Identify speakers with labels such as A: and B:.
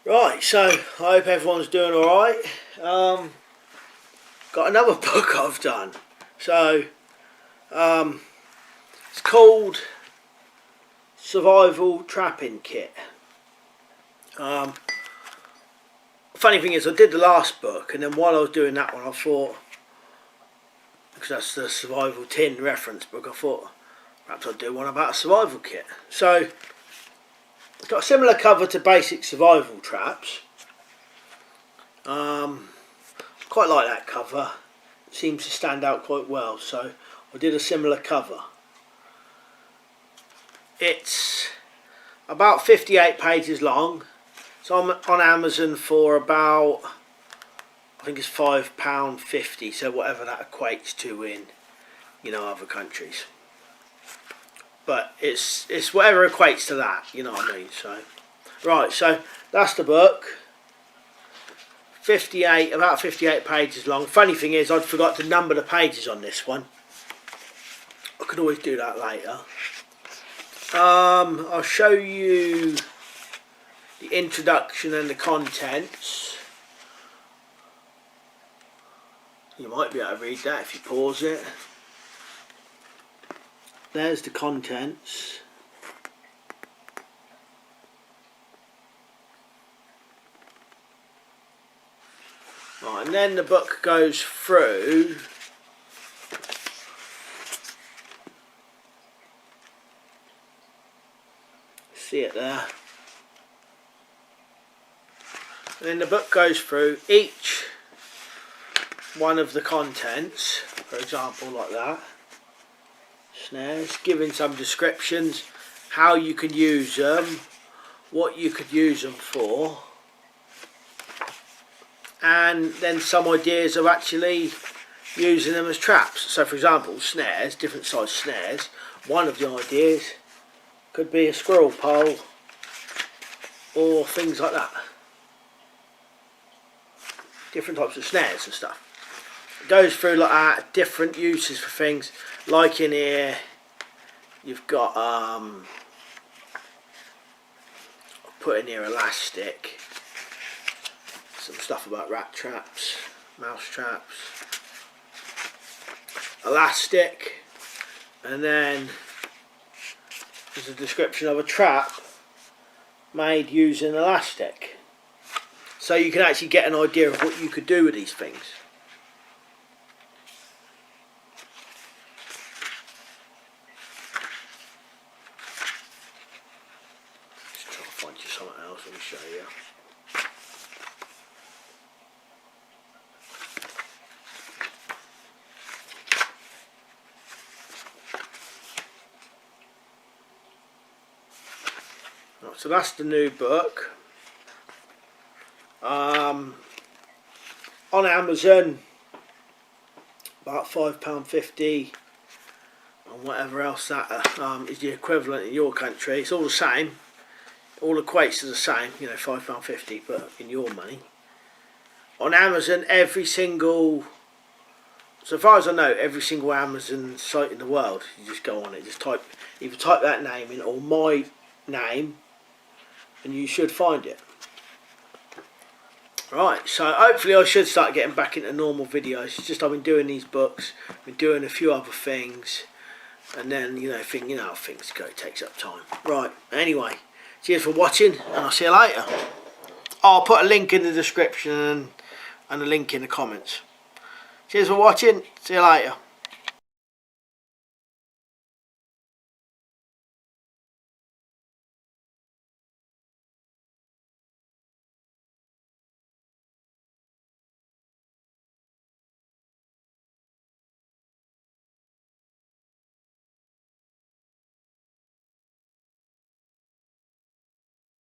A: Right, so I hope everyone's doing alright. Got another book I've done. So, it's called Survival Trapping Kit. Funny thing is, I did the last book, and then while I was doing that one, I thought, because that's the Survival Tin reference book, I thought perhaps I'd do one about a survival kit. So, it's got a similar cover to basic survival traps. Quite like that cover. It seems to stand out quite well, so I did a similar cover. It's about 58 pages long. It's on Amazon for about, I think it's £5.50, so whatever that equates to in, other countries. But it's whatever equates to that, you know what I mean. So, right, so that's the book. About 58 pages long. Funny thing is, I'd forgot to number the pages on this one. I could always do that later. I'll show you the introduction and the contents. You might be able to read that if you pause it. There's the contents. Right, and then the book goes through see it there. And then the book goes through each one of the contents, for example, like that. Snares, giving some descriptions, how you can use them, what you could use them for, and then some ideas of actually using them as traps. So for example, snares, different size snares. One of the ideas could be a squirrel pole or things like that. Different types of snares and stuff. It goes through like that, different uses for things. Like in here, you've got put in here elastic, some stuff about rat traps, mouse traps, elastic, and then there's a description of a trap made using elastic. So you can actually get an idea of what you could do with these things. Just try to find you something else, let me show you. Right, so that's the new book. On Amazon, about £5.50, and whatever else that is the equivalent in your country. It's all the same, all equates to the same, £5.50, but in your money. On Amazon, every single, so far as I know, every single Amazon site in the world, you just go on it, just either type that name in or my name, and you should find it. Right, so hopefully I should start getting back into normal videos. It's just I've been doing these books, been doing a few other things, and then how things go, it takes up time. Right, anyway, cheers for watching, and I'll see you later. I'll put a link in the description and a link in the comments. Cheers for watching, see you later.